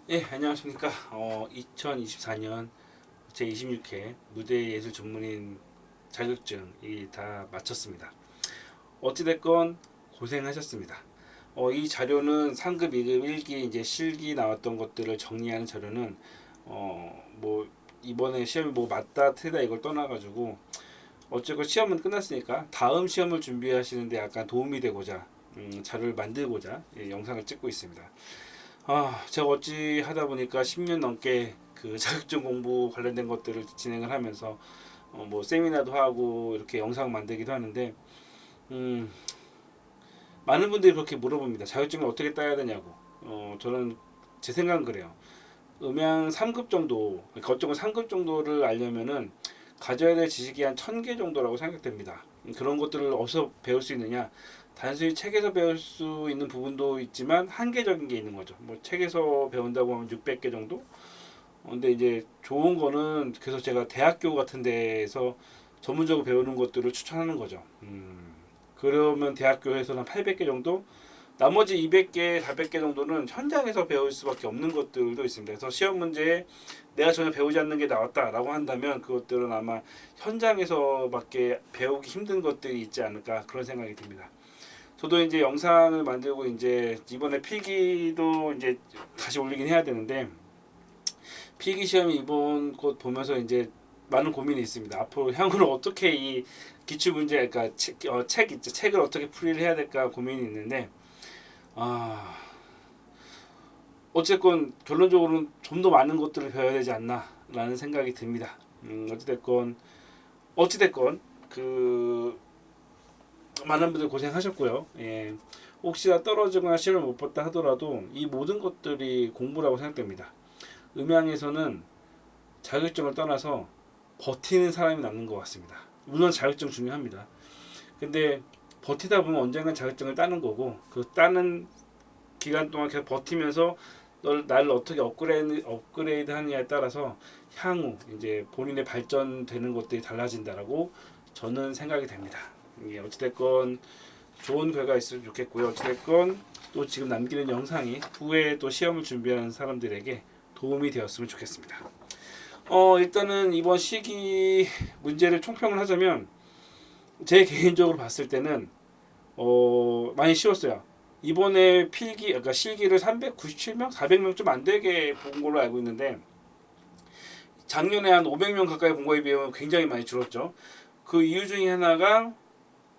예, 안녕하십니까. 2024년 제26회 무대예술 전문인 자격증이 다 마쳤습니다. 어찌됐건 고생하셨습니다. 이 자료는 상급, 2급, 1기 이제 실기 나왔던 것들을 정리하는 자료는 뭐 이번에 시험이 뭐 맞다 틀리다 이걸 떠나가지고 어쨌건 시험은 끝났으니까 다음 시험을 준비하시는데 약간 도움이 되고자 자료를 만들고자 영상을 찍고 있습니다. 제가 어찌 하다 보니까 10년 넘게 그 자격증 공부 관련된 것들을 진행을 하면서 뭐 세미나도 하고 이렇게 영상 만들기도 하는데 음, 많은 분들이 그렇게 물어봅니다. 자격증을 어떻게 따야 되냐고. 저는 제 생각은 그래요. 음향 3급 정도, 거점은 3급 정도를 알려면은 가져야 될 지식이 한 1000개 정도라고 생각됩니다. 그런 것들을 어디서 배울 수 있느냐? 단순히 책에서 배울 수 있는 부분도 있지만 한계적인 게 있는 거죠. 뭐 책에서 배운다고 하면 600개 정도? 근데 이제 좋은 거는 그래서 제가 대학교 같은 데에서 전문적으로 배우는 것들을 추천하는 거죠. 그러면 대학교에서는 800개 정도, 나머지 200개, 400개 정도는 현장에서 배울 수밖에 없는 것들도 있습니다. 그래서 시험 문제에 내가 전혀 배우지 않는 게 나왔다라고 한다면 그것들은 아마 현장에서밖에 배우기 힘든 것들이 있지 않을까 그런 생각이 듭니다. 저도 이제 영상을 만들고 이제 이번에 필기도 이제 다시 올리긴 해야 되는데 필기 시험이 이번 것 보면서 이제 많은 고민이 있습니다. 앞으로 향후로 어떻게 이 기출 문제, 그러니까 책 있죠. 책을 어떻게 풀이를 해야 될까 고민이 있는데 아 어쨌건 결론적으로는 좀 더 많은 것들을 배워야 되지 않나라는 생각이 듭니다. 어찌됐건 그 많은 분들 고생하셨고요. 예. 혹시나 떨어지거나 시험을 못 봤다 하더라도 이 모든 것들이 공부라고 생각됩니다. 음향에서는 자격증을 떠나서 버티는 사람이 남는 것 같습니다. 물론 자격증 중요합니다. 근데 버티다 보면 언젠간 자격증을 따는 거고 그 따는 기간 동안 계속 버티면서 나를 어떻게 업그레이드 하느냐에 따라서 향후 이제 본인의 발전되는 것들이 달라진다라고 저는 생각이 됩니다. 예, 어찌됐건 좋은 결과 있으면 좋겠고요. 어찌됐건 또 지금 남기는 영상이 후에 또 시험을 준비하는 사람들에게 도움이 되었으면 좋겠습니다. 일단은 이번 시기 문제를 총평을 하자면 제 개인적으로 봤을 때는 많이 쉬웠어요. 이번에 그러니까 실기를 397명, 400명 좀 안 되게 본 걸로 알고 있는데 작년에 한 500명 가까이 본 거에 비하면 굉장히 많이 줄었죠. 그 이유 중에 하나가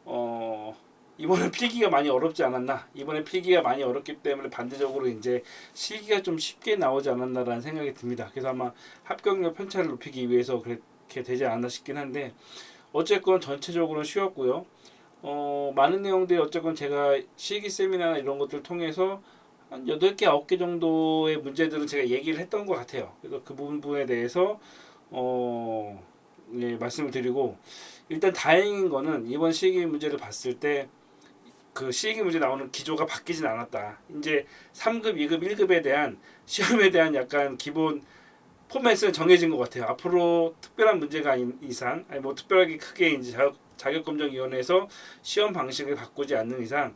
어, 이번에 필기가 많이 어렵지 않았나. 이번에 필기가 많이 어렵기 때문에 반대적으로 이제 실기가 좀 쉽게 나오지 않았나라는 생각이 듭니다. 그래서 아마 합격률 편차를 높이기 위해서 그렇게 되지 않았나 싶긴 한데 어쨌건 전체적으로 쉬웠고요. 많은 내용들이 어쨌건 제가 실기 세미나나 이런 것들을 통해서 한 8개, 9개 정도의 문제들은 제가 얘기를 했던 것 같아요. 그래서 그 부분에 대해서 어, 예, 말씀을 드리고 일단 다행인 거는 이번 실기 문제를 봤을 때 그 실기 문제 나오는 기조가 바뀌진 않았다. 이제 3급, 2급, 1급에 대한 시험에 대한 약간 기본 포맷은 정해진 것 같아요. 앞으로 특별한 문제가 이상, 아니 뭐 특별하게 크게 이제 자격검정위원회에서 시험 방식을 바꾸지 않는 이상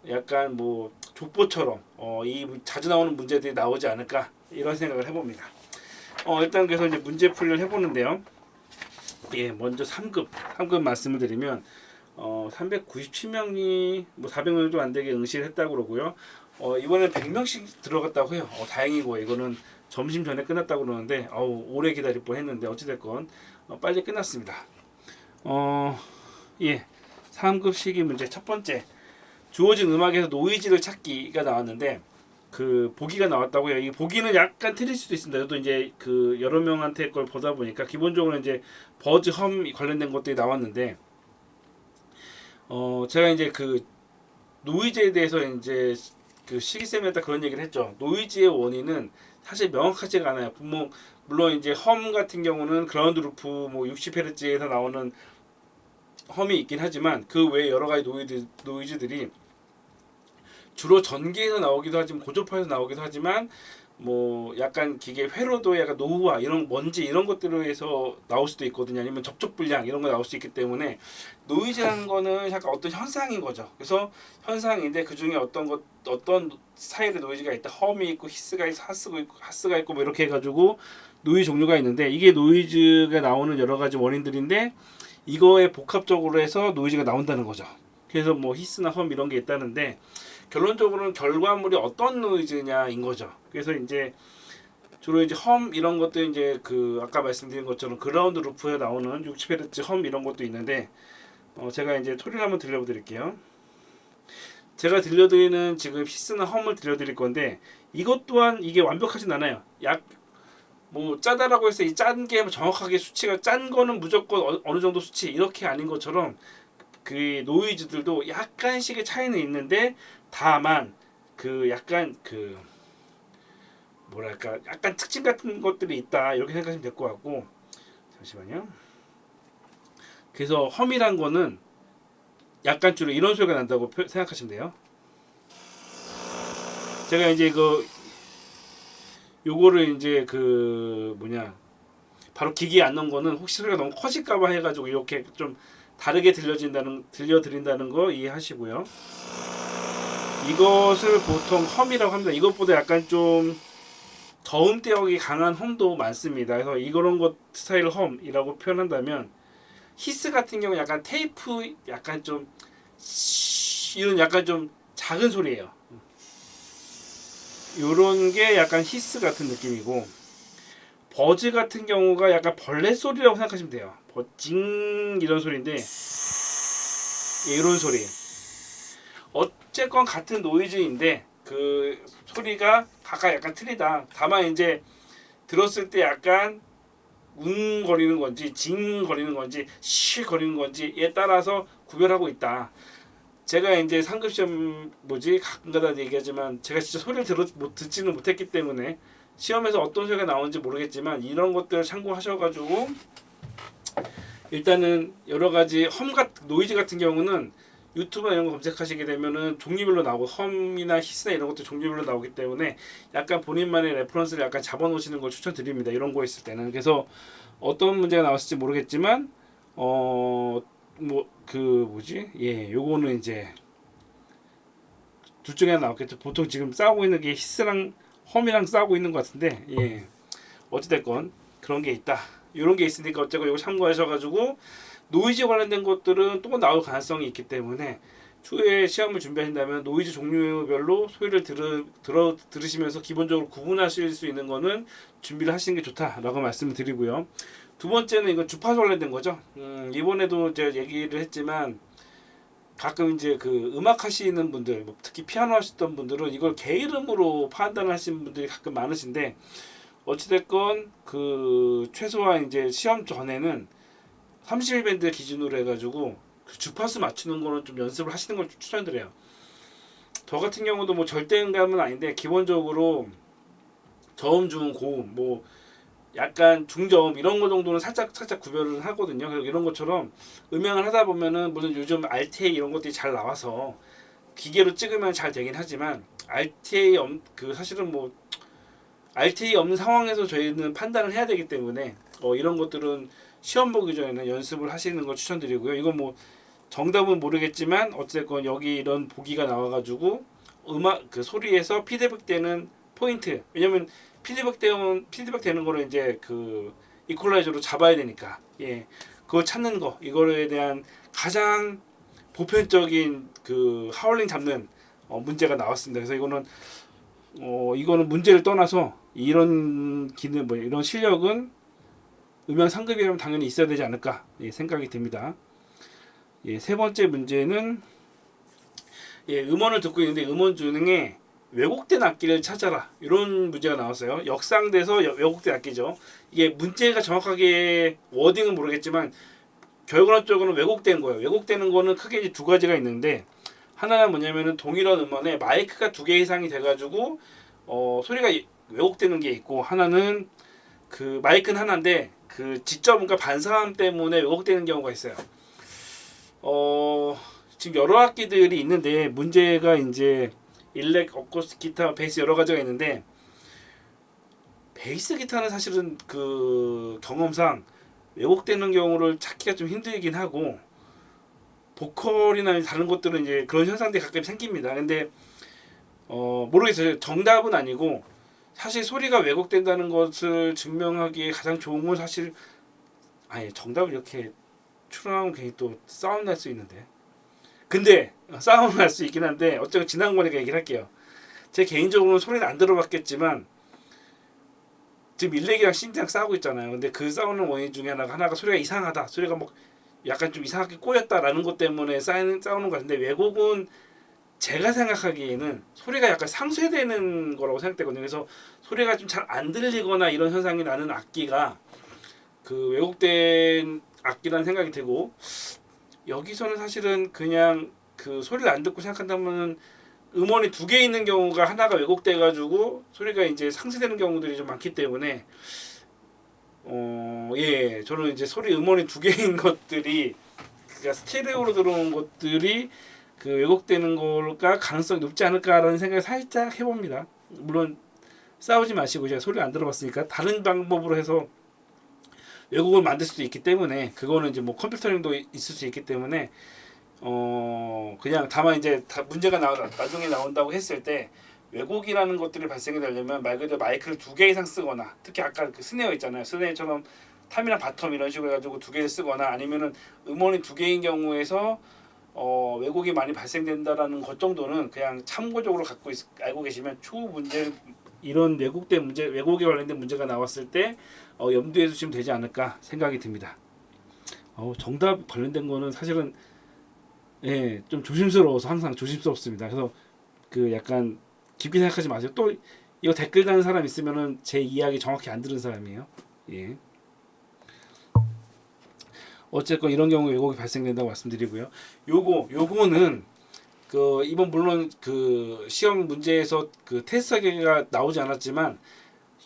약간 뭐 족보처럼 이 자주 나오는 문제들이 나오지 않을까 이런 생각을 해봅니다. 일단 그래서 이제 문제 풀이를 해보는데요. 예, 먼저 3급 말씀을 드리면 397명이 뭐 400명도 안 되게 응시를 했다고 그러고요. 이번에 100명씩 들어갔다고 해요. 다행이고 이거는 점심 전에 끝났다고 그러는데 오래 기다릴 뻔했는데 어찌됐건 빨리 끝났습니다. 어, 예, 3급 시기 문제 첫 번째 주어진 음악에서 노이즈를 찾기가 나왔는데 그 보기가 나왔다고요. 이 보기는 약간 틀릴 수도 있습니다. 저도 이제 그 여러 명한테 걸 보다 보니까 기본적으로 이제 버즈 험 관련된 것들이 나왔는데 제가 이제 그 노이즈에 대해서 이제 그 시기쌤에다 그런 얘기를 했죠. 노이즈의 원인은 사실 명확하지가 않아요. 물론 이제 험 같은 경우는 그라운드 루프 뭐 60Hz에서 나오는 험이 있긴 하지만 그 외에 여러 가지 노이즈들이 주로 전기에서 나오기도 하지만 고주파에서 나오기도 하지만 뭐 약간 기계 회로도 약간 노후화 이런 먼지 이런 것들로 해서 나올 수도 있거든요. 아니면 접촉 불량 이런 거 나올 수 있기 때문에 노이즈라는 거는 약간 어떤 현상인 거죠. 그래서 현상인데 그 중에 어떤 스타일의 노이즈가 있다. 험이 있고 히스가 있고 하스가 있고 뭐 이렇게 해가지고 노이즈 종류가 있는데 이게 노이즈가 나오는 여러 가지 원인들인데 이거에 복합적으로 해서 노이즈가 나온다는 거죠. 그래서 뭐 히스나 험 이런 게 있다는데 결론적으로는 결과물이 어떤 노이즈냐인 거죠. 그래서 이제 주로 이제 험 이런 것도 이제 그 아까 말씀드린 것처럼 그라운드 루프에 나오는 60Hz 험 이런 것도 있는데 제가 이제 소리를 한번 들려드릴게요. 제가 들려드리는 지금 히스나 험을 들려드릴 건데 이것 또한 이게 완벽하진 않아요. 약 뭐 짜다라고 해서 이 짠 게 정확하게 수치가 짠 거는 무조건 어느 정도 수치 이렇게 아닌 것처럼 그 노이즈들도 약간씩의 차이는 있는데 다만 그 약간 그 뭐랄까 약간 특징 같은 것들이 있다 이렇게 생각하시면 될 것 같고 잠시만요. 그래서 험이란 거는 약간 주로 이런 소리가 난다고 생각하시면 돼요. 제가 이제 요거를 이제 그 뭐냐 바로 기기에 안 넣은 거는 혹시 소리가 너무 커질까봐 해가지고 이렇게 좀 다르게 들려드린다는 거 이해하시고요. 이것을 보통 험이라고 합니다. 이것보다 약간 좀 저음대역이 강한 험도 많습니다. 그래서 이런 것 스타일 험이라고 표현한다면 히스 같은 경우 약간 테이프 약간 좀 이런 약간 좀 작은 소리예요. 이런 게 약간 히스 같은 느낌이고 버즈 같은 경우가 약간 벌레 소리라고 생각하시면 돼요. 버징 이런 소리인데 이런 소리. 어쨌건 같은 노이즈인데 그 소리가 각각 약간 틀리다. 다만 이제 들었을 때 약간 거리는 건지 징 거리는 건지 쉬 거리는 건지에 따라서 구별하고 있다. 제가 이제 상급 시험 가끔가다 얘기하지만 제가 진짜 소리를 듣지는 못했기 때문에 시험에서 어떤 소리가 나오는지 모르겠지만 이런 것들을 참고하셔가지고 일단은 여러 가지 노이즈 같은 경우는 유튜브나 이런 거 검색하시게 되면은 종류별로 나오고 험이나 히스나 이런 것도 종류별로 나오기 때문에 약간 본인만의 레퍼런스를 약간 잡아놓으시는 걸 추천드립니다. 이런 거 있을 때는. 그래서 어떤 문제가 나왔을지 모르겠지만 요거는 이제 둘 중에 하나 나왔겠죠. 보통 지금 싸우고 있는 게 히스랑 험이랑 싸우고 있는 것 같은데 어찌됐건 그런 게 있다. 이런 게 있으니까 어쨌건 이거 참고하셔가지고 노이즈 관련된 것들은 또 나올 가능성이 있기 때문에 추후에 시험을 준비하신다면 노이즈 종류별로 소리를 들으시면서 기본적으로 구분하실 수 있는 거는 준비를 하시는 게 좋다라고 말씀을 드리고요. 두 번째는 이건 주파수 관련된 거죠. 이번에도 제가 얘기를 했지만 가끔 이제 그 음악 하시는 분들, 특히 피아노 하시던 분들은 이걸 개 이름으로 판단하시는 분들이 가끔 많으신데 어찌됐건 그 최소한 이제 시험 전에는 31밴드 기준으로 해가지고 그 주파수 맞추는 거는 좀 연습을 하시는 걸 추천드려요. 저 같은 경우도 뭐 절대음감은 아닌데 기본적으로 저음, 중음, 고음, 뭐 약간 중저음 이런 거 정도는 살짝 구별을 하거든요. 그래서 이런 것처럼 음향을 하다 보면은 물론 요즘 RTA 이런 것들이 잘 나와서 기계로 찍으면 잘 되긴 하지만 사실은 뭐 RTA 없는 상황에서 저희는 판단을 해야 되기 때문에 이런 것들은 시험 보기 전에는 연습을 하시는 걸 추천드리고요. 이건 뭐 정답은 모르겠지만 어쨌건 여기 이런 보기가 나와가지고 음악 그 소리에서 피드백되는 포인트. 왜냐면 피드백 되는 거를 이제 그 이퀄라이저로 잡아야 되니까 그거 찾는 거 이거에 대한 가장 보편적인 그 하울링 잡는 문제가 나왔습니다. 그래서 이거는 문제를 떠나서 이런 기능 이런 실력은 음향 상급이라면 당연히 있어야 되지 않을까 생각이 듭니다. 세 번째 문제는 음원을 듣고 있는데 음원 중에 왜곡된 악기를 찾아라 이런 문제가 나왔어요. 역상돼서 왜곡된 악기죠. 이게 문제가 정확하게 워딩은 모르겠지만 결과적으로는 왜곡된 거예요. 왜곡되는 거는 크게 이제 두 가지가 있는데 하나는 뭐냐면은 동일한 음원에 마이크가 두 개 이상이 돼가지고 소리가 왜곡되는 게 있고 하나는 그 마이크는 하나인데 그 지점과 반사음 때문에 왜곡되는 경우가 있어요. 지금 여러 악기들이 있는데 문제가 이제 일렉, 어쿠스틱 기타, 베이스 여러 가지가 있는데 베이스 기타는 사실은 그 경험상 왜곡되는 경우를 찾기가 좀 힘들긴 하고 보컬이나 다른 것들은 이제 그런 현상들이 가끔 생깁니다. 근데 모르겠어요. 정답은 아니고 사실 소리가 왜곡된다는 것을 증명하기에 가장 좋은 건 사실 아니 정답을 이렇게 추론하면 괜히 또 싸움 날 수 있는데 근데 싸움 날 수 있긴 한데 어쨌든 지난번에 얘기를 할게요. 제 개인적으로는 소리는 안 들어봤겠지만 지금 일렉이랑 신디랑 싸우고 있잖아요. 근데 그 싸우는 원인 중에 하나가 소리가 이상하다. 소리가 뭐 약간 좀 이상하게 꼬였다라는 것 때문에 싸우는 것 같은데 왜곡은 제가 생각하기에는 소리가 약간 상쇄되는 거라고 생각되거든요. 그래서 소리가 좀 잘 안 들리거나 이런 현상이 나는 악기가 그 왜곡된 악기라는 생각이 들고 여기서는 사실은 그냥 그 소리를 안 듣고 생각한다면 음원이 두 개 있는 경우가 하나가 왜곡돼 가지고 소리가 이제 상쇄되는 경우들이 좀 많기 때문에 예 저는 이제 소리 음원이 두 개인 것들이 그러니까 스테레오로 들어온 것들이 그 왜곡되는 걸까 가능성이 높지 않을까라는 생각을 살짝 해봅니다. 물론 싸우지 마시고 제가 소리를 안 들어봤으니까 다른 방법으로 해서 왜곡을 만들 수도 있기 때문에 그거는 이제 뭐 컴퓨터링도 있을 수 있기 때문에 그냥 다만 이제 문제가 나중에 나온다고 했을 때 왜곡이라는 것들이 발생이 되려면 말 그대로 마이크를 두 개 이상 쓰거나 특히 아까 그 스네어 있잖아요. 스네어처럼 탑이나 바텀 이런 식으로 해가지고 두 개를 쓰거나 아니면은 음원이 두 개인 경우에서 왜곡이 많이 발생된다라는 것 정도는 그냥 참고적으로 알고 계시면 추후 문제 이런 왜곡된 문제 왜곡에 관련된 문제가 나왔을 때 염두에 두시면 되지 않을까 생각이 듭니다. 정답 관련된 거는 사실은 예, 좀 조심스러워서 항상 조심스럽습니다. 그래서 그 약간 깊게 생각하지 마세요. 또 이거 댓글 다는 사람 있으면은 제 이야기 정확히 안 들은 사람이에요. 예. 어쨌건 이런 경우 왜곡이 발생된다고 말씀드리고요. 요거는 그 이번 물론 그 시험 문제에서 그 테스트하기가 나오지 않았지만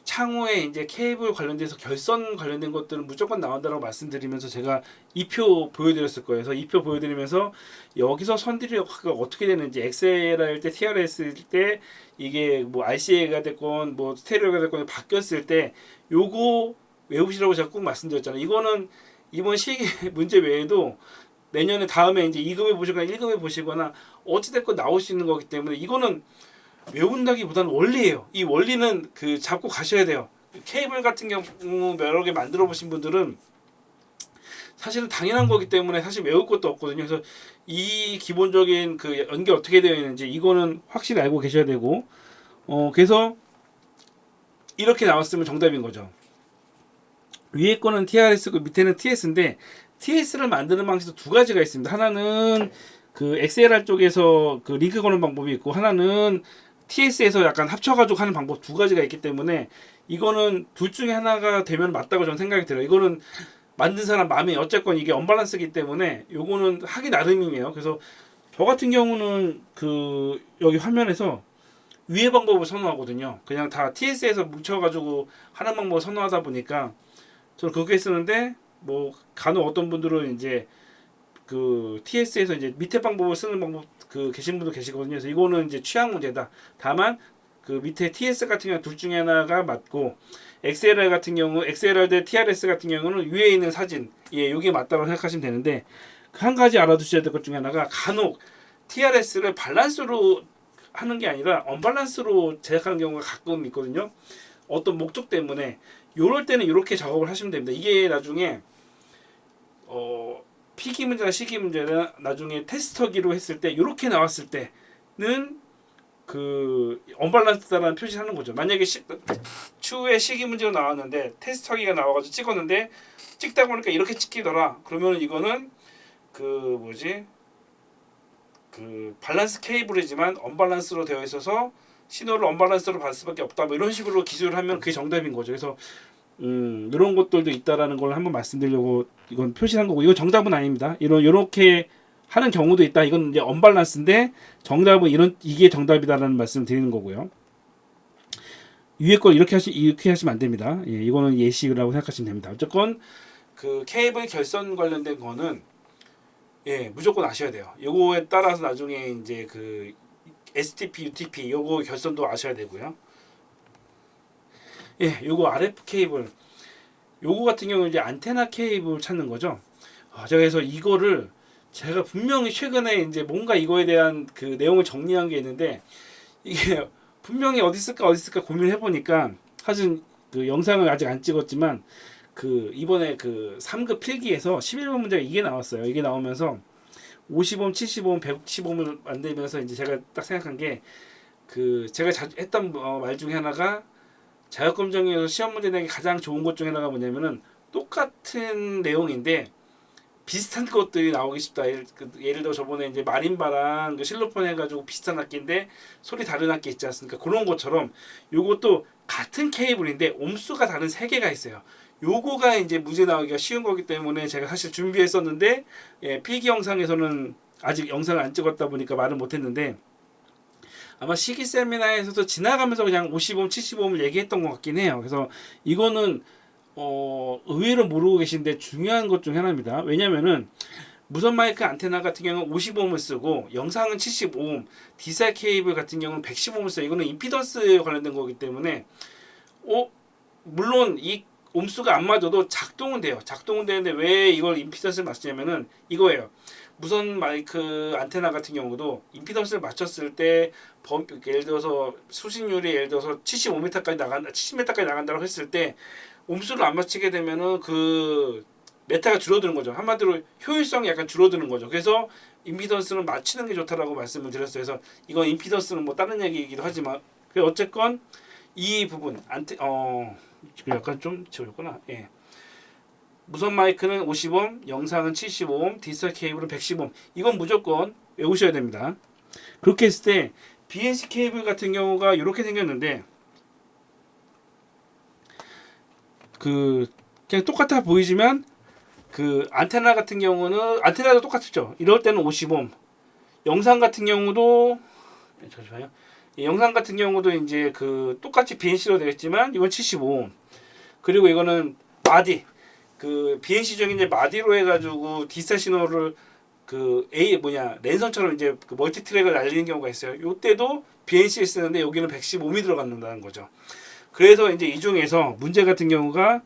향후에 이제 케이블 관련돼서 결선 관련된 것들은 무조건 나온다고 말씀드리면서 제가 2표 보여드렸을 거예요. 그래서 2표 보여드리면서 여기서 선들이가 어떻게 되는지 XLR일 때 TRS일 때 이게 뭐 RCA가 됐건 뭐 스테레오가 됐건 바뀌었을 때 요거 외우시라고 제가 꼭 말씀드렸잖아요. 이거는 이번 시기 문제 외에도 내년에 다음에 이제 2급에 보시거나 1급에 보시거나 어찌됐건 나올 수 있는 거기 때문에 이거는 외운다기보다는 원리예요. 이 원리는 그 잡고 가셔야 돼요. 케이블 같은 경우 여러 개 만들어 보신 분들은 사실은 당연한 거기 때문에 사실 외울 것도 없거든요. 그래서 이 기본적인 그 연결 어떻게 되어 있는지 이거는 확실히 알고 계셔야 되고 그래서 이렇게 나왔으면 정답인 거죠. 위에 거는 TRS고 밑에는 TS인데 TS를 만드는 방식도 두 가지가 있습니다. 하나는 그 XLR 쪽에서 그 링크 거는 방법이 있고 하나는 TS에서 약간 합쳐가지고 하는 방법 두 가지가 있기 때문에 이거는 둘 중에 하나가 되면 맞다고 저는 생각이 들어요. 이거는 만든 사람 마음이 어쨌건 이게 언밸런스이기 때문에 요거는 하기 나름이에요. 그래서 저 같은 경우는 그 여기 화면에서 위에 방법을 선호하거든요. 그냥 다 TS에서 뭉쳐가지고 하는 방법을 선호하다 보니까 저는 그렇게 쓰는데 뭐 간혹 어떤 분들은 이제 그 TS에서 이제 밑에 방법을 쓰는 방법 그 계신 분도 계시거든요. 그래서 이거는 이제 취향 문제다. 다만 그 밑에 TS 같은 경우 둘 중에 하나가 맞고 XLR 같은 경우 XLR 대 TRS 같은 경우는 위에 있는 사진 이게 맞다고 생각하시면 되는데 한 가지 알아두셔야 될 것 중에 하나가 간혹 TRS를 밸런스로 하는 게 아니라 언밸런스로 제작하는 경우가 가끔 있거든요. 어떤 목적 때문에 요럴 때는 이렇게 작업을 하시면 됩니다. 이게 나중에 피기 문제나 시기 문제는 나중에 테스터기로 했을 때 이렇게 나왔을 때는 그 언밸런스다라는 표시를 하는 거죠. 만약에 추후에 시기 문제로 나왔는데 테스터기가 나와가지고 찍었는데 찍다 보니까 이렇게 찍히더라. 그러면 이거는 그 뭐지 그 밸런스 케이블이지만 언밸런스로 되어 있어서 신호를 언밸런스로 받을 수밖에 없다. 뭐 이런 식으로 기술을 하면 그게 정답인 거죠. 그래서 이런 것들도 있다라는 걸 한번 말씀드리려고 이건 표시한 거고 이건 정답은 아닙니다. 이렇게 하는 경우도 있다. 이건 이제 언밸런스인데 정답은 이게 정답이다라는 말씀 드리는 거고요. 위에 걸 이렇게 하시면 안 됩니다. 예, 이거는 예시라고 생각하시면 됩니다. 어쨌건 그 케이블 결선 관련된 거는 예, 무조건 아셔야 돼요. 요거에 따라서 나중에 이제 그 STP, UTP 요거 결선도 아셔야 되고요. 예, 요거 RF 케이블 요거 같은 경우는 이제 안테나 케이블 찾는 거죠. 제가 그래서 이거를 제가 분명히 최근에 이제 뭔가 이거에 대한 그 내용을 정리한 게 있는데 이게 분명히 어디 있을까 고민을 해보니까 사실 그 영상을 아직 안 찍었지만 그 이번에 그 3급 필기에서 11번 문제가 이게 나왔어요. 이게 나오면서 50옴, 70옴, 110옴을 만들면서 이제 제가 딱 생각한 게 그 제가 자주 했던 말 중에 하나가 자격검정에서 시험 문제 내기 가장 좋은 것 중에 하나가 뭐냐면은 똑같은 내용인데 비슷한 것들이 나오기 쉽다. 예를 들어 저번에 이제 마림바랑 그 실로폰 해가지고 비슷한 악기인데 소리 다른 악기 있지 않습니까? 그런 것처럼 요것도 같은 케이블인데 옴수가 다른 세 개가 있어요. 요거가 이제 문제 나오기가 쉬운 거기 때문에 제가 사실 준비했었는데 필기 영상에서는 아직 영상을 안 찍었다 보니까 말을 못했는데 아마 시기 세미나에서도 지나가면서 그냥 50옴, 70옴을 얘기했던 것 같긴 해요. 그래서 이거는 의외로 모르고 계신데 중요한 것 중 하나입니다. 왜냐면은 무선 마이크 안테나 같은 경우는 50옴을 쓰고 영상은 75옴, 디사 케이블 같은 경우는 115옴을 써요. 이거는 임피던스에 관련된 거기 때문에 물론 이 옴수가 안 맞아도 작동은 돼요. 작동은 되는데 왜 이걸 임피던스를 맞추냐면은 이거예요. 무선 마이크 안테나 같은 경우도 임피던스를 맞췄을 때 예를 들어서 수신율이 예를 들어서 75m까지 나간다, 70m까지 나간다고 했을 때 옴수를 안 맞추게 되면은 그 메타가 줄어드는 거죠. 한마디로 효율성이 약간 줄어드는 거죠. 그래서 임피던스는 맞추는 게 좋다라고 말씀을 드렸어요. 그래서 이건 임피던스는 뭐 다른 얘기이기도 하지만 어쨌건 이 부분 약간 좀 지워졌구나. 예. 무선 마이크는 50옴, 영상은 75옴, 디지털 케이블은 110옴. 이건 무조건 외우셔야 됩니다. 그렇게 했을 때 BNC 케이블 같은 경우가 이렇게 생겼는데 그 그냥 똑같아 보이지만 그 안테나 같은 경우는 안테나도 똑같죠. 이럴 때는 50옴. 영상 같은 경우도 잠시만요. 영상 같은 경우도 이제 그 똑같이 BNC로 되겠지만 이건 75옴. 그리고 이거는 마디 그 BNC적인 이제 마디로 해가지고 디지털 신호를 그 랜선처럼 이제 그 멀티 트랙을 날리는 경우가 있어요. 이때도 BNC를 쓰는데 여기는 115이 들어간다는 거죠. 그래서 이제 이 중에서 문제 같은 경우가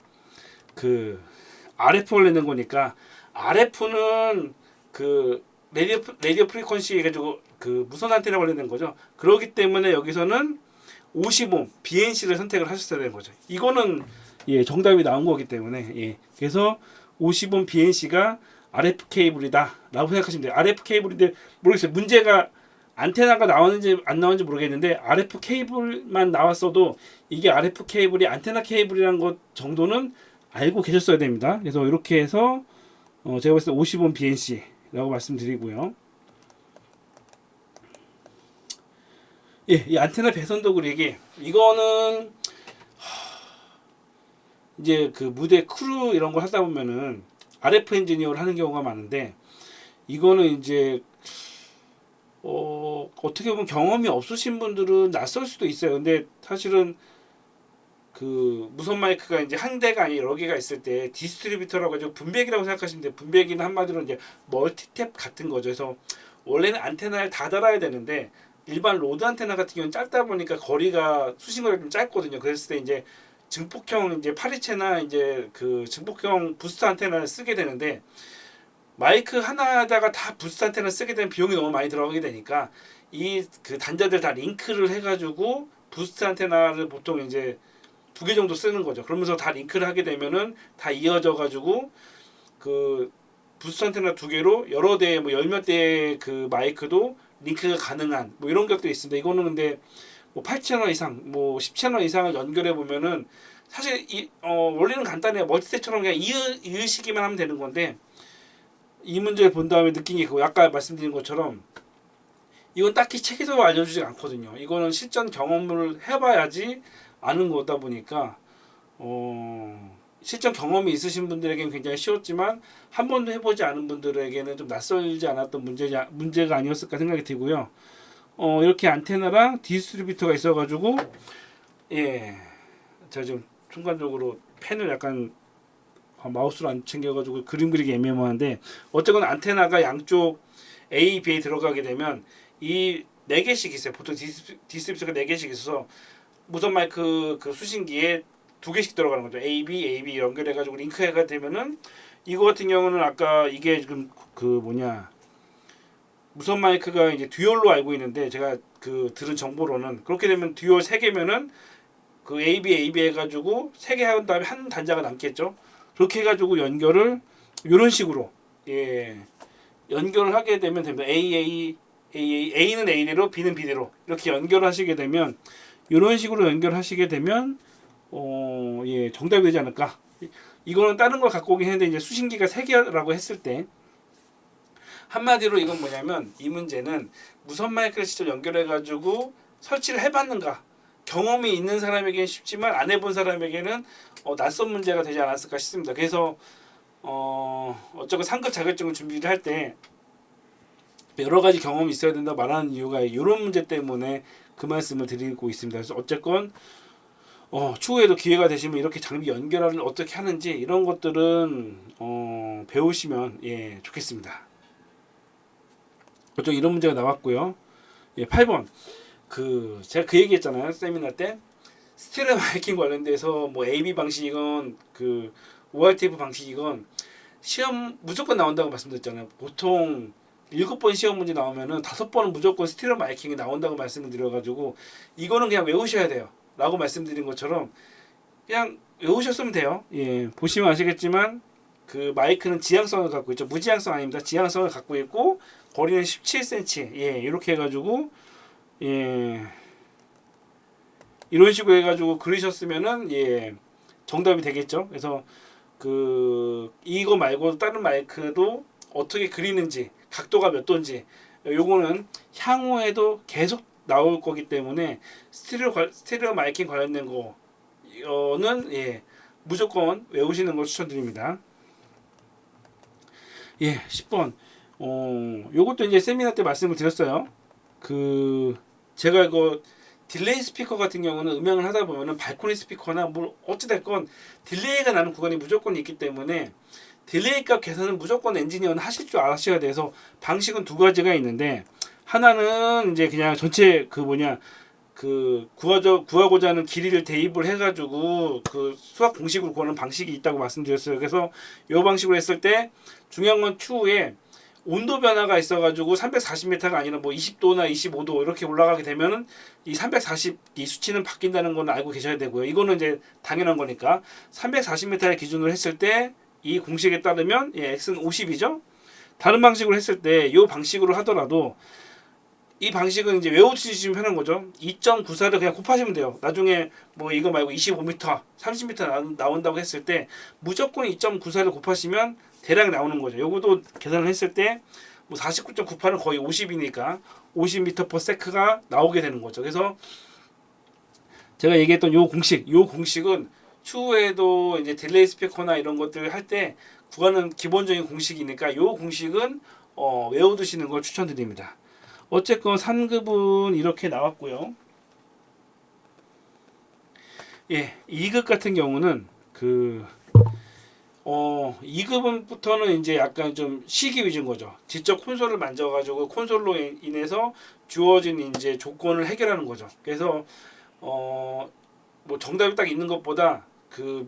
그 RF를 내는 거니까 RF는 그 레디오 프리퀀시 해가지고 그 무선 안테나 관련된 거죠. 그렇기 때문에 여기서는 50옴 BNC를 선택을 하셨어야 되는 거죠. 이거는 정답이 나온 거기 때문에 그래서 50옴 BNC가 RF 케이블이다라고 생각하시면 돼요. RF 케이블인데 모르겠어요. 문제가 안테나가 나오는지 안 나오는지 모르겠는데 RF 케이블만 나왔어도 이게 RF 케이블이 안테나 케이블이라는 것 정도는 알고 계셨어야 됩니다. 그래서 이렇게 해서 제가 봤을 때 50옴 BNC라고 말씀드리고요. 이 안테나 배선도 그리기 이거는 이제 그 무대 크루 이런 걸 하다 보면은 RF 엔지니어를 하는 경우가 많은데 이거는 이제 어떻게 보면 경험이 없으신 분들은 낯설 수도 있어요. 근데 사실은 그 무선 마이크가 이제 한 대가 아니 여러 개가 있을 때 디스트리뷰터라고 해서 분배기라고 생각하시면 돼요. 분배기는 한마디로 이제 멀티탭 같은 거죠. 그래서 원래는 안테나를 다 달아야 되는데 일반 로드 안테나 같은 경우는 짧다 보니까 거리가 수신거리가 좀 짧거든요. 그랬을 때 이제 증폭형 이제 파리채나 이제 그 증폭형 부스트 안테나를 쓰게 되는데 마이크 하나에다가 다 부스트 안테나 쓰게 되면 비용이 너무 많이 들어가게 되니까 이 그 단자들 다 링크를 해가지고 부스트 안테나를 보통 이제 2개 정도 쓰는 거죠. 그러면서 다 링크를 하게 되면은 다 이어져 가지고 그 부스트 안테나 2개로 여러 대 뭐 열 몇 대의 그 마이크도 링크가 가능한 뭐 이런 것도 있습니다. 이거는 근데 뭐 8채널 이상, 뭐 10채널 이상을 연결해 보면은 사실 원리는 간단해요. 멀티탭처럼 그냥 이으시기만 하면 되는 건데 이 문제를 본 다음에 느낀 게 그거 아까 말씀드린 것처럼 이건 딱히 책에서 알려주지 않거든요. 이거는 실전 경험을 해봐야지 아는 거다 보니까 실전 경험이 있으신 분들에게는 굉장히 쉬웠지만 한 번도 해보지 않은 분들에게는 좀 낯설지 않았던 문제가 아니었을까 생각이 들고요. 이렇게 안테나랑 디스트리뷰터가 있어가지고 제가 지금 순간적으로 펜을 약간 마우스로 안 챙겨가지고 그림 그리기 애매모호한데 어쨌거나 안테나가 양쪽 A, B에 들어가게 되면 이 4개씩 있어요. 보통 디스트리뷰터가 4개씩 있어서 무선 마이크 그 수신기에 2개씩 들어가는 거죠. AB 연결해가지고 링크가 되면은 이거 같은 경우는 아까 이게 지금 그 뭐냐 무선 마이크가 이제 듀얼로 알고 있는데 제가 그 들은 정보로는 그렇게 되면 듀얼 3개면은 그 AB 해가지고 3개 한 다음에 한 단자가 남겠죠. 그렇게 해가지고 연결을 이런 식으로 예 연결을 하게 되면 됩니다. A는 A대로 B는 B대로 이렇게 연결하시게 되면 이런 식으로 연결하시게 되면 예 정답이 되지 않을까. 이거는 다른 걸 갖고 오긴 했는데 이제 수신기가 3개라고 했을 때 한마디로 이건 뭐냐면 이 문제는 무선 마이크를 직접 연결해 가지고 설치를 해봤는가 경험이 있는 사람에게는 쉽지만 안 해본 사람에게는 낯선 문제가 되지 않았을까 싶습니다. 그래서 어쩌고 상급 자격증을 준비를 할 때 여러 가지 경험이 있어야 된다 말하는 이유가 이런 문제 때문에 그 말씀을 드리고 있습니다. 그래서 어쨌건 추후에도 기회가 되시면 이렇게 장비 연결을 어떻게 하는지 이런 것들은 배우시면 예 좋겠습니다. 어쩌고 이런 문제가 나왔고요. 예, 8번 제가 그 얘기했잖아요. 세미나 때 스테레오 마이킹 관련돼서 뭐 AB 방식이건 그 ORTF 방식이건 시험 무조건 나온다고 말씀드렸잖아요. 보통 7번 시험 문제 나오면은 5번은 무조건 스테레오 마이킹이 나온다고 말씀을 드려가지고 이거는 그냥 외우셔야 돼요. 라고 말씀드린 것처럼 그냥 외우셨으면 돼요. 예, 보시면 아시겠지만 그 마이크는 지향성을 갖고 있죠. 무지향성 아닙니다. 지향성을 갖고 있고 거리는 17cm. 예, 이렇게 해가지고 예, 이런 식으로 해가지고 그리셨으면은 예, 정답이 되겠죠. 그래서 이거 말고 다른 마이크도 어떻게 그리는지 각도가 몇 도인지 요거는 향후에도 계속 나올 거기 때문에 스테레오 마이킹 관련된 거는 예, 무조건 외우시는 걸 추천드립니다. 예, 10번. 요것도 이제 세미나 때 말씀을 드렸어요. 제가 이거 딜레이 스피커 같은 경우는 음향을 하다 보면은 발코니 스피커나 뭐 어찌됐건 딜레이가 나는 구간이 무조건 있기 때문에 딜레이 값 계산은 무조건 엔지니어는 하실 줄 아셔야 돼서 방식은 2가지가 있는데 하나는 이제 그냥 전체 구하고자 하는 길이를 대입을 해가지고 그 수학 공식으로 구하는 방식이 있다고 말씀드렸어요. 그래서 이 방식으로 했을 때 중요한 건 추후에 온도 변화가 있어가지고 340m가 아니라 뭐 20도나 25도 이렇게 올라가게 되면은 이 340 이 수치는 바뀐다는 건 알고 계셔야 되고요. 이거는 이제 당연한 거니까 340m의 기준으로 했을 때 이 공식에 따르면 예, x는 50이죠. 다른 방식으로 했을 때 이 방식으로 하더라도 이 방식은 이제 외워주시면 편한 거죠. 2.94를 그냥 곱하시면 돼요. 나중에 뭐 이거 말고 25m, 30m 나온다고 했을 때 무조건 2.94를 곱하시면 대략 나오는 거죠. 요것도 계산을 했을 때 뭐 49.98은 거의 50이니까 50m/s가 나오게 되는 거죠. 그래서 제가 얘기했던 요 공식은 추후에도 이제 딜레이 스피커나 이런 것들 할 때 구하는 기본적인 공식이니까 요 공식은 외워두시는 걸 추천드립니다. 어쨌건 3급은 이렇게 나왔고요. 예, 2급 같은 경우는 2급부터는 이제 약간 좀 시기 위주인 거죠. 직접 콘솔을 만져가지고 콘솔로 인해서 주어진 이제 조건을 해결하는 거죠. 그래서 뭐 정답이 딱 있는 것보다 그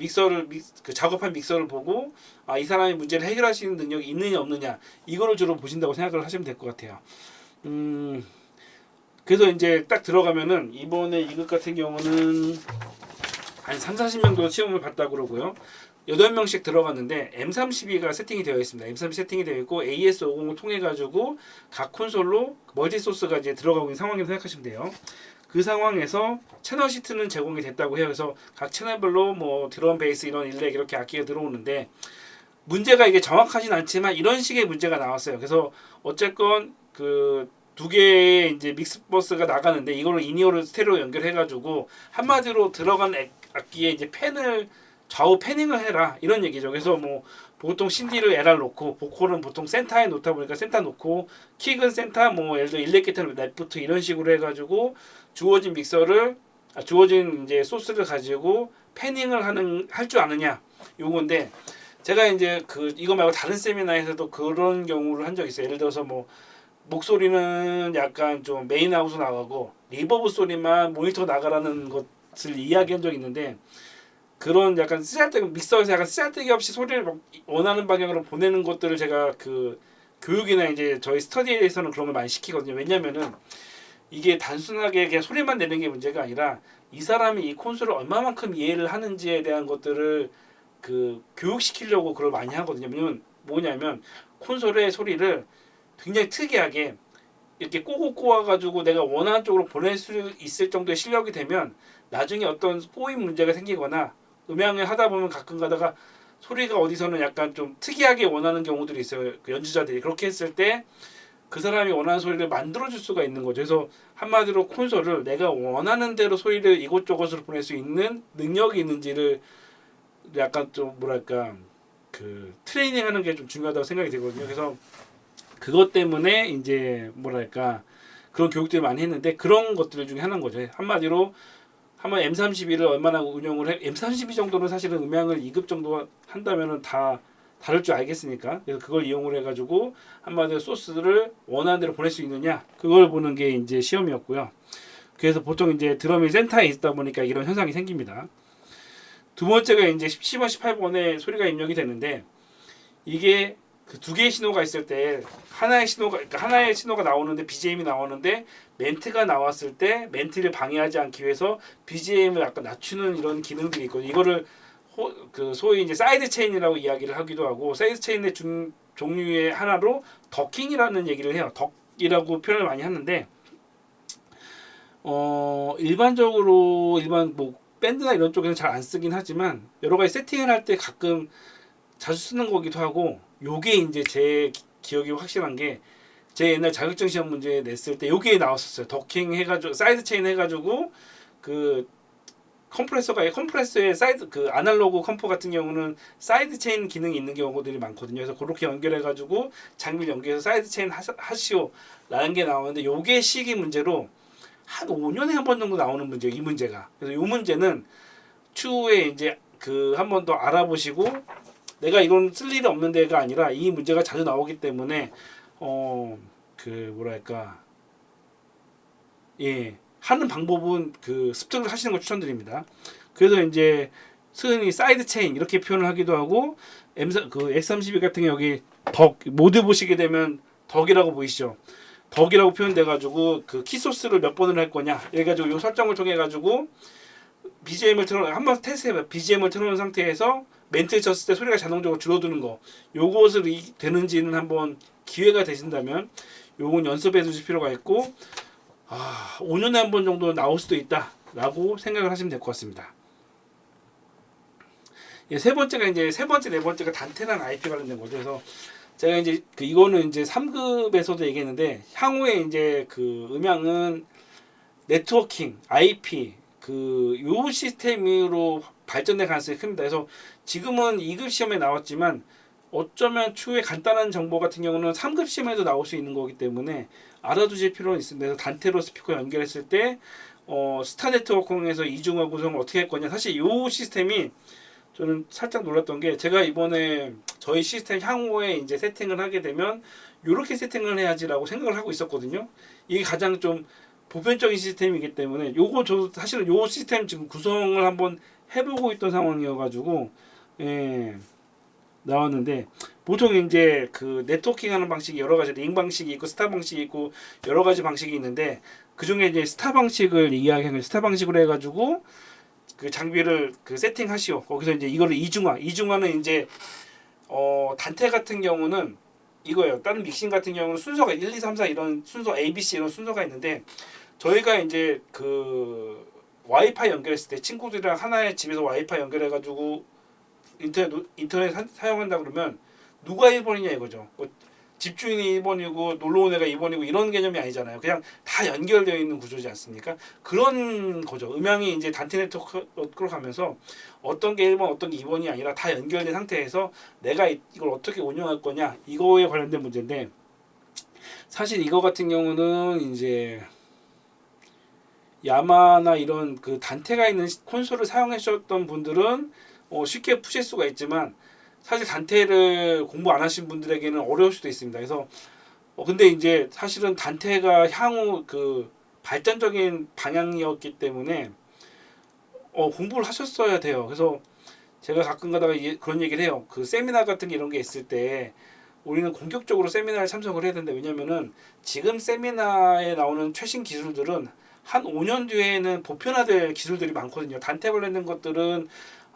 작업한 믹서를 보고 이 사람이 문제를 해결할 수 있는 능력이 있느냐 없느냐 이거를 주로 보신다고 생각을 하시면 될 것 같아요. 그래서 이제 딱 들어가면은 이번에 2급 같은 경우는 한 3-40명도 시험을 봤다 그러고요. 8명씩 들어갔는데 M32가 세팅이 되어 있습니다. M32 세팅이 되어 있고 AS550을 통해 가지고 각 콘솔로 멀티 소스가 이제 들어가고 있는 상황이라고 생각하시면 돼요. 그 상황에서 채널 시트는 제공이 됐다고 해요. 그래서 각 채널별로 뭐 드럼, 베이스 이런 일렉 이렇게 악기가 들어오는데 문제가 이게 정확하진 않지만 이런 식의 문제가 나왔어요. 그래서 어쨌건 그 2개의 이제 믹스 버스가 나가는데 이거를 인이어로 스테레오 연결해가지고 한마디로 들어간 악기에 이제 좌우 패닝을 해라 이런 얘기죠. 그래서 뭐 보통 신디를 LR 놓고 보컬은 보통 센터에 놓다 보니까 센터 놓고 킥은 센터 뭐 예를 들어 일렉 기타는 레프트 이런 식으로 해가지고 주어진 주어진 이제 소스를 가지고 패닝을 할 줄 아느냐 요건데 제가 이제 이거 말고 다른 세미나에서도 그런 경우를 한 적 있어요. 예를 들어서 뭐 목소리는 약간 좀 메인하우스 나가고 리버브 소리만 모니터 나가라는 것을 이야기한 적이 있는데, 그런 약간 쓰잘데기 믹서에서 약간 쓰잘데기 없이 소리를 막 원하는 방향으로 보내는 것들을 제가 그 교육이나 이제 저희 스터디에서는 그런 걸 많이 시키거든요. 왜냐면은 이게 단순하게 그냥 소리만 내는 게 문제가 아니라 이 사람이 이 콘솔을 얼마만큼 이해를 하는지에 대한 것들을 그 교육시키려고 그걸 많이 하거든요. 왜냐면 뭐냐면 콘솔의 소리를 굉장히 특이하게 이렇게 꼬고 꼬아가지고 내가 원하는 쪽으로 보낼 수 있을 정도의 실력이 되면 나중에 어떤 꼬임 문제가 생기거나 음향을 하다 보면 가끔 가다가 소리가 어디서는 약간 좀 특이하게 원하는 경우들이 있어요. 그 연주자들이 그렇게 했을 때 그 사람이 원하는 소리를 만들어줄 수가 있는 거죠. 그래서 한마디로 콘솔을 내가 원하는 대로 소리를 이곳저곳으로 보낼 수 있는 능력이 있는지를 약간 좀 뭐랄까 그 트레이닝하는 게 좀 중요하다고 생각이 되거든요. 그래서 그것 때문에 이제 뭐랄까 그런 교육들을 많이 했는데, 그런 것들 중에 하나인 거죠. 한마디로 한번 M32를 얼마나 운영을 해, M32 정도는 사실은 음향을 2급 정도 한다면은 다 다룰 줄 알겠으니까, 그래서 그걸 이용을 해가지고 한마디로 소스를 원하는 대로 보낼 수 있느냐, 그걸 보는 게 이제 시험이었고요. 그래서 보통 이제 드럼이 센터에 있다 보니까 이런 현상이 생깁니다. 두 번째가 이제 10번, 18번에 소리가 입력이 되는데, 이게 그 두 개의 신호가 있을 때 하나의 신호가, 그러니까 하나의 신호가 나오는데 BGM이 나오는데 멘트가 나왔을 때 멘트를 방해하지 않기 위해서 BGM을 약간 낮추는 이런 기능들이 있거든요. 이거를 그 소위 이제 사이드 체인이라고 이야기를 하기도 하고, 사이드 체인의 종류의 하나로 더킹이라는 얘기를 해요. 덕이라고 표현을 많이 하는데, 일반적으로 일반 뭐 밴드나 이런 쪽에는 잘 안 쓰긴 하지만 여러 가지 세팅을 할 때 가끔 자주 쓰는 거기도 하고, 요게 이제 제 기억이 확실한 게 제 옛날 자격증 시험 문제 냈을 때 요게 나왔었어요. 더킹 해가지고 사이드 체인 해가지고 그 컴프레서의 사이드 그 아날로그 컴포 같은 경우는 사이드 체인 기능이 있는 경우들이 많거든요. 그래서 그렇게 연결해가지고 장비를 연결해서 사이드 체인 하시오라는 게 나오는데, 요게 시기 문제로 한 5년에 한 번 정도 나오는 문제예요. 이 문제가. 그래서 이 문제는 추후에 이제 그 한 번 더 알아보시고, 내가 이건 쓸 일이 없는 데가 아니라 이 문제가 자주 나오기 때문에 그 뭐랄까 예 하는 방법은 그 습득을 하시는 걸 추천드립니다. 그래서 이제 흔히 사이드 체인 이렇게 표현을 하기도 하고, 그 X32 같은 경우 여기 덕 모드 보시게 되면 덕이라고 보이시죠? 덕이라고 표현돼 가지고 그 키소스를 몇 번을 할 거냐 이래 가지고 요 설정을 통해 가지고 BGM을 틀어 한번 테스트해봐. BGM을 틀어놓은 상태에서 멘트를 쳤을 때 소리가 자동적으로 줄어드는 거, 요것을 되는지는 한번 기회가 되신다면 요건 연습해 두실 필요가 있고, 5년에 한 번 정도 나올 수도 있다 라고 생각을 하시면 될 것 같습니다. 예, 세 번째가 이제 세 번째 네 번째가 단테랑 IP 관련된 거죠. 그래서 제가 이제 그 이거는 이제 3급에서도 얘기했는데, 향후에 이제 그 음향은 네트워킹, IP 그 요 시스템으로 발전될 가능성이 큽니다. 그래서 지금은 2급 시험에 나왔지만 어쩌면 추후에 간단한 정보 같은 경우는 3급 시험에도 나올 수 있는 거기 때문에 알아두실 필요는 있습니다. 그래서 단테로 스피커 연결했을 때 스타 네트워크에서 이중화 구성을 어떻게 할 거냐. 사실 요 시스템이 저는 살짝 놀랐던 게, 제가 이번에 저희 시스템 향후에 이제 세팅을 하게 되면 이렇게 세팅을 해야지라고 생각을 하고 있었거든요. 이게 가장 좀 보편적인 시스템이기 때문에 요거 저도 사실은 요 시스템 지금 구성을 한번 해보고 있던 상황이어가지고 나왔는데, 보통 이제 그 네트워킹하는 방식이 여러 가지 링 방식이 있고 스타 방식이 있고 여러 가지 방식이 있는데, 그 중에 이제 스타 방식을 이야기하는 스타 방식으로 해가지고 그 장비를 그 세팅하시오. 거기서 이제 이거를 이중화는 이제 단테 같은 경우는 이거예요. 다른 믹싱 같은 경우는 순서가 1, 2, 3, 4 이런 순서 ABC 이런 순서가 있는데, 저희가 이제 그 와이파이 연결했을 때 친구들이랑 하나의 집에서 와이파이 연결해가지고 인터넷 사용한다 그러면 누가 1번이냐 이거죠. 집주인이 1번이고 놀러 온 애가 2번이고 이런 개념이 아니잖아요. 그냥 다 연결되어 있는 구조지 않습니까? 그런 거죠. 음향이 이제 단테 네트워크로 가면서 어떤 게 1번 어떤 게 2번이 아니라 다 연결된 상태에서 내가 이걸 어떻게 운영할 거냐 이거에 관련된 문제인데, 사실 이거 같은 경우는 이제 야마나 이런 그 단테가 있는 콘솔을 사용하셨던 분들은 쉽게 푸실 수가 있지만, 사실 단테를 공부 안 하신 분들에게는 어려울 수도 있습니다. 그래서 근데 이제 사실은 단테가 향후 그 발전적인 방향이었기 때문에 공부를 하셨어야 돼요. 그래서 제가 가끔 가다가 그런 얘기를 해요. 그 세미나 같은 게 이런 게 있을 때 우리는 공격적으로 세미나에 참석을 해야 된다. 왜냐면은 지금 세미나에 나오는 최신 기술들은 한 5년 뒤에는 보편화될 기술들이 많거든요. 단테 관련된 것들은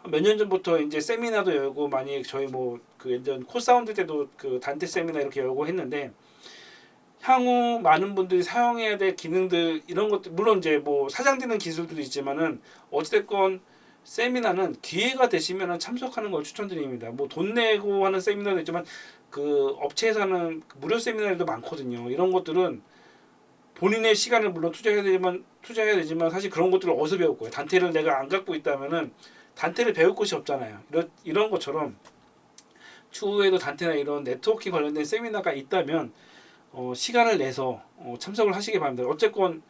몇 년 전부터 이제 세미나도 열고 많이 저희 뭐 그 예전 코사운드 때도 그 단테 세미나 이렇게 열고 했는데 향후 많은 분들이 사용해야 될 기능들 이런 것들 물론 이제 뭐 사장되는 기술들도 있지만은 어찌됐건 세미나는 기회가 되시면은 참석하는 걸 추천드립니다. 뭐 돈 내고 하는 세미나도 있지만 그 업체에서 하는 무료 세미나들도 많거든요. 이런 것들은 본인의 시간을 물론 투자해야 되지만 사실 그런 것들을 어디서 배울 거예요. 단테를 내가 안 갖고 있다면은 단테를 배울 곳이 없잖아요. 이런 것처럼 추후에도 단테나 이런 네트워킹 관련된 세미나가 있다면 시간을 내서 참석을 하시기 바랍니다. 어쨌건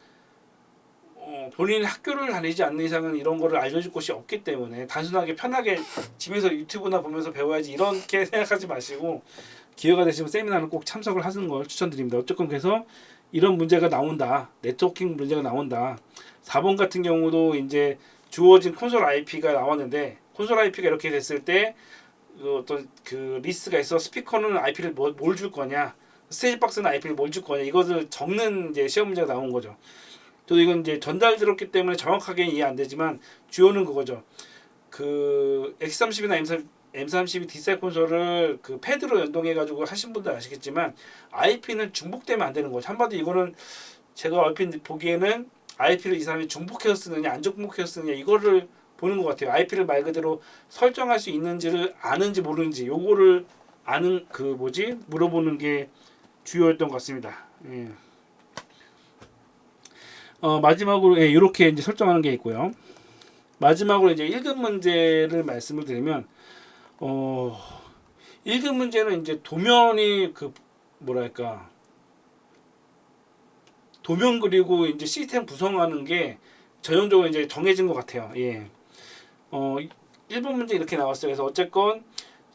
본인 학교를 다니지 않는 이상은 이런 거를 알려줄 곳이 없기 때문에 단순하게 편하게 집에서 유튜브나 보면서 배워야지 이렇게 생각하지 마시고 기회가 되시면 세미나는 꼭 참석을 하는 걸 추천드립니다. 어쨌건 그래서 이런 문제가 나온다. 네트워킹 문제가 나온다. 4번 같은 경우도 이제 주어진 콘솔 IP가 나왔는데 콘솔 IP가 이렇게 됐을 때 어떤 그 리스트가 있어. 스피커는 IP를 뭘 줄 거냐, 스테이지 박스는 IP를 뭘 줄 거냐, 이것을 적는 이제 시험 문제가 나온 거죠. 저도 이건 이제 전달들었기 때문에 정확하게 이해 안 되지만 주요는 그거죠. 그 X30이나 M32 디셀 콘솔을 그 패드로 연동해 가지고 하신 분들 아시겠지만 IP는 중복되면 안 되는 거죠. 한마디 이거는 제가 얼핏 보기에는 IP를 이 사람이 중복해서 쓰느냐 안 중복해서 쓰느냐 이거를 보는 것 같아요. IP를 말 그대로 설정할 수 있는지를 아는지 모르는지 요거를 아는 그 뭐지 물어보는 게 주요였던 것 같습니다. 예. 마지막으로 이렇게 이제 설정하는 게 있고요. 마지막으로 이제 1급 문제를 말씀을 드리면 1급 문제는 이제 도면이 그 뭐랄까 도면 그리고 이제 시스템 구성하는 게 전형적으로 이제 정해진 것 같아요. 예. 1번 문제 이렇게 나왔어요. 그래서 어쨌건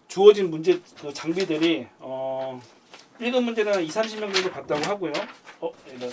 주어진 문제 그 장비들이 1급 문제는 2, 30명 정도 봤다고 하고요. 이런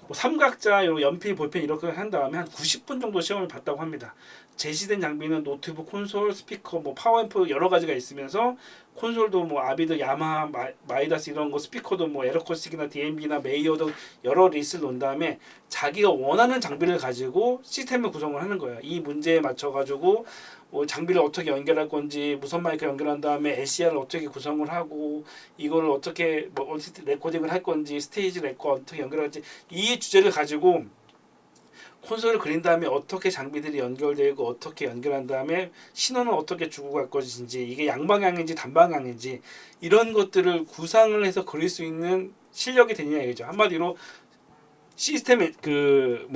뭐 삼각자, 연필, 볼펜 이렇게 한 다음에 한 90분 정도 시험을 봤다고 합니다. 제시된 장비는 노트북, 콘솔, 스피커, 뭐 파워앰프 여러 가지가 있으면서 콘솔도 뭐 아비드, 야마하, 마이다스 이런 거 스피커도 뭐 에러커스틱이나 DMB나 메이어 등 여러 리스트를 놓은 다음에 자기가 원하는 장비를 가지고 시스템을 구성을 하는 거예요. 이 문제에 맞춰 가지고 뭐 장비를 어떻게 연결할 건지 무선 마이크 연결한 다음에 LCR을 어떻게 구성을 하고 이거를 어떻게 뭐 레코딩을 할 건지 스테이지 레코 어떻게 연결할지 이 주제를 가지고 콘솔을 그린 다음에 어떻게 장비들이 연결되고 어떻게 연결한 다음에 신호는 어떻게 주고 갈 것인지 이게 양방향인지 단방향인지 이런 것들을 구상을 해서 그릴 수 있는 실력이 되느냐 이거죠. 한마디로 시스템의 그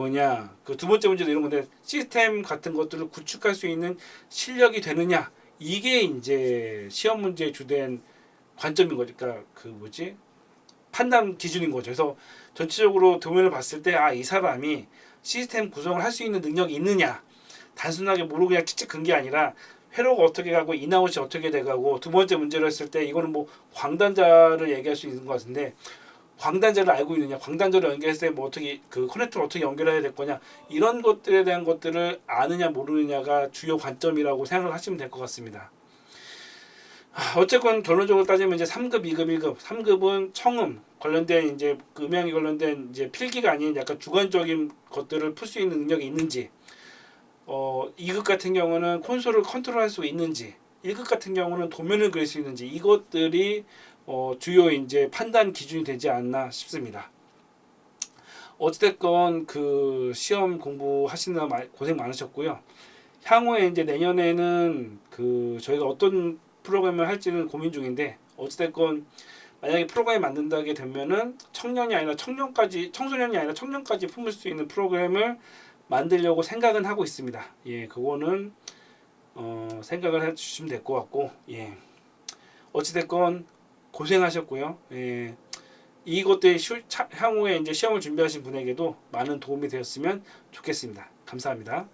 두 번째 문제도 이런 건데 시스템 같은 것들을 구축할 수 있는 실력이 되느냐 이게 이제 시험 문제의 주된 관점인 거죠. 그러니까 판단 기준인 거죠. 그래서 전체적으로 도면을 봤을 때 이 사람이 시스템 구성을 할 수 있는 능력이 있느냐 단순하게 모르고 그냥 찍찍 근 게 아니라 회로가 어떻게 가고 인아웃이 어떻게 돼가고 두 번째 문제로 했을 때 이거는 뭐 광단자를 얘기할 수 있는 것 같은데 광단자를 알고 있느냐 광단자를 연결했을 때 뭐 어떻게 그 커넥터를 어떻게 연결해야 될 거냐 이런 것들에 대한 것들을 아느냐 모르느냐가 주요 관점이라고 생각을 하시면 될 것 같습니다. 어쨌건 결론적으로 따지면 이제 3급, 2급, 1급. 3급은 청음 관련된 이제 음향이 관련된 이제 필기가 아닌 약간 주관적인 것들을 풀 수 있는 능력이 있는지, 2급 같은 경우는 콘솔을 컨트롤할 수 있는지, 1급 같은 경우는 도면을 그릴 수 있는지 이것들이 주요 이제 판단 기준이 되지 않나 싶습니다. 어찌됐건 그 시험 공부하시느라 고생 많으셨고요. 향후에 이제 내년에는 그 저희가 어떤 프로그램을 할지는 고민 중인데 어찌됐건 만약에 프로그램을 만든다게 되면은 청소년이 아니라 청년까지 품을 수 있는 프로그램을 만들려고 생각은 하고 있습니다. 예, 그거는 생각을 해주시면 될 것 같고, 예, 어찌됐건 고생하셨고요. 예, 이것들 향후에 이제 시험을 준비하신 분에게도 많은 도움이 되었으면 좋겠습니다. 감사합니다.